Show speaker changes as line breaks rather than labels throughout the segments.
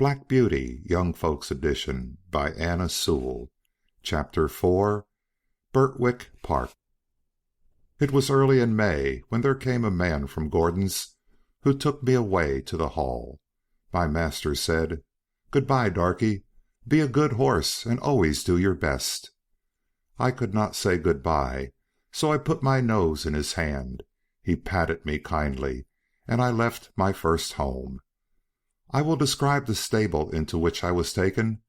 Black Beauty, Young Folks Edition by Anna Sewell. Chapter 4. Birtwick Park. It was early in May when there came a man from Gordon's who took me away to the Hall. My master said, "Good-bye, Darky. Be a good horse and always do your best." I could not say good-bye, so I put my nose in his hand. He patted me kindly, and I left my first home. I will describe the stable into which I was taken.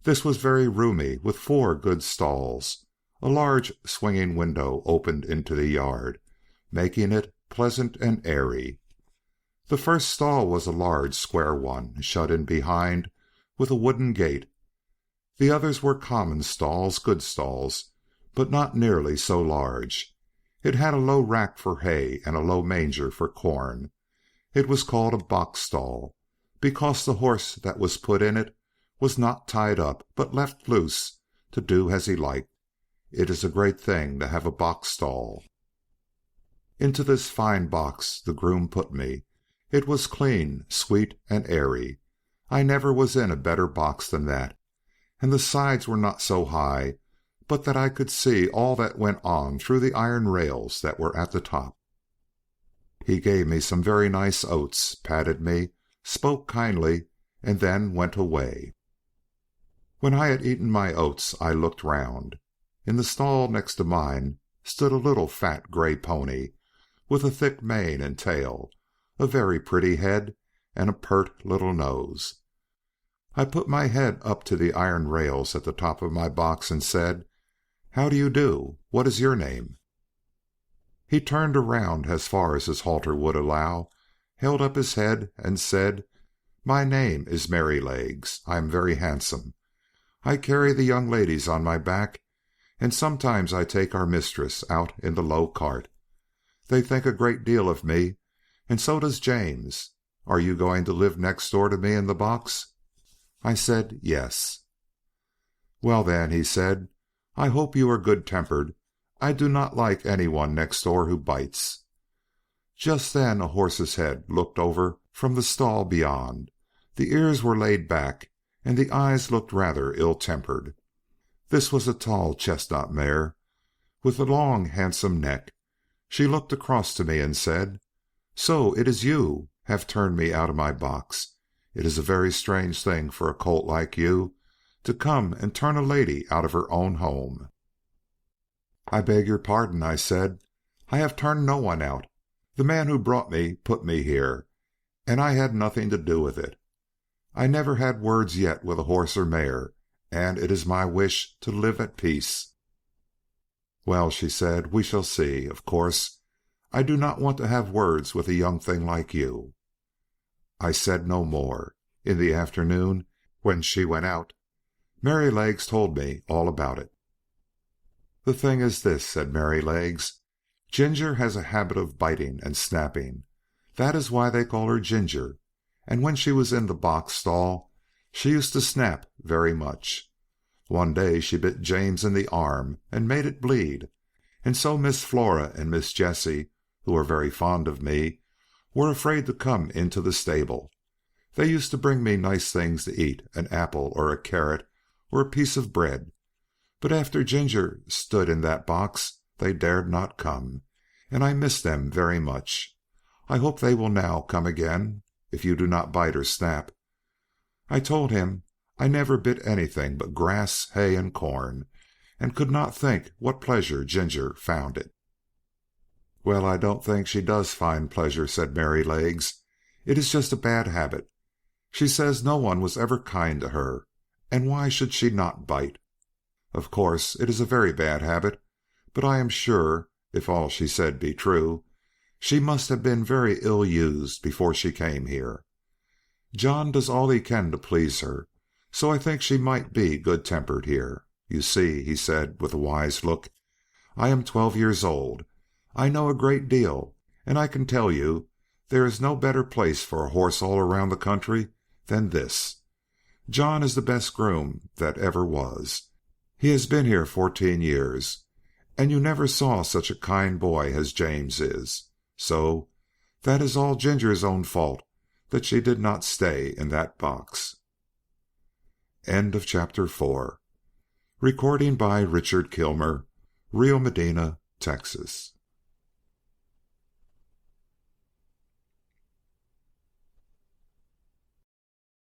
This was very roomy, with 4 good stalls. A large swinging window opened into the yard, making it pleasant and airy. The first stall was a large square one, shut in behind with a wooden gate. The others were common stalls, good stalls, but not nearly so large. It had a low rack for hay and a low manger for corn. It was called a box stall, because the horse that was put in it was not tied up, but left loose to do as he liked. It is a great thing to have a box stall. Into this fine box the groom put me. It was clean, sweet, and airy. I never was in a better box than that, and the sides were not so high but that I could see all that went on through the iron rails that were at the top. He gave me some very nice oats, patted me, spoke kindly, and then went away. When I had eaten my oats, I looked round. In the stall next to mine stood a little fat gray pony, with a thick mane and tail, a very pretty head, and a pert little nose. I put my head up to the iron rails at the top of my box and said, "How do you do? What is your name?" He turned around as far as his halter would allow, held up his head, and said, "My name is Merrylegs. I am very handsome. I carry the young ladies on my back, and sometimes I take our mistress out in the low cart. They think a great deal of me, and so does James. Are you going to live next door to me in the box?" I said, "Yes." "Well, then," he said, "I hope you are good-tempered. I do not like anyone next door who bites." Just then a horse's head looked over from the stall beyond. The ears were laid back, and the eyes looked rather ill-tempered. This was a tall chestnut mare, with a long, handsome neck. She looked across to me and said, "So it is you have turned me out of my box. It is a very strange thing for a colt like you to come and turn a lady out of her own home." "I beg your pardon," I said. "I have turned no one out. The man who brought me put me here, and I had nothing to do with it. I never had words yet with a horse or mare, and it is my wish to live at peace." "Well," she said, "we shall see. Of course, I do not want to have words with a young thing like you." I said no more. In the afternoon, when she went out, Merrylegs told me all about it. "The thing is this," said Merrylegs. "Ginger has a habit of biting and snapping. That is why they call her Ginger. And when she was in the box stall, she used to snap very much. One day she bit James in the arm and made it bleed, and so Miss Flora and Miss Jessie, who are very fond of me, were afraid to come into the stable. They used to bring me nice things to eat, an apple or a carrot or a piece of bread. But after Ginger stood in that box, they dared not come, and I miss them very much. I hope they will now come again, if you do not bite or snap." I told him I never bit anything but grass, hay, and corn, and could not think what pleasure Ginger found it. "Well, I don't think she does find pleasure," said Merrylegs. "It is just a bad habit. She says no one was ever kind to her, and why should she not bite? Of course it is a very bad habit, but I am sure, if all she said be true, she must have been very ill used before she came here. John does all he can to please her, so I think she might be good-tempered here. You see," he said with a wise look, "I am 12 years old. I know a great deal, and I can tell you there is no better place for a horse all around the country than this. John is the best groom that ever was. He has been here 14 years, and you never saw such a kind boy as James is. So that is all Ginger's own fault that she did not stay in that box." End of chapter 4. Recording by Richard Kilmer, Rio Medina, Texas.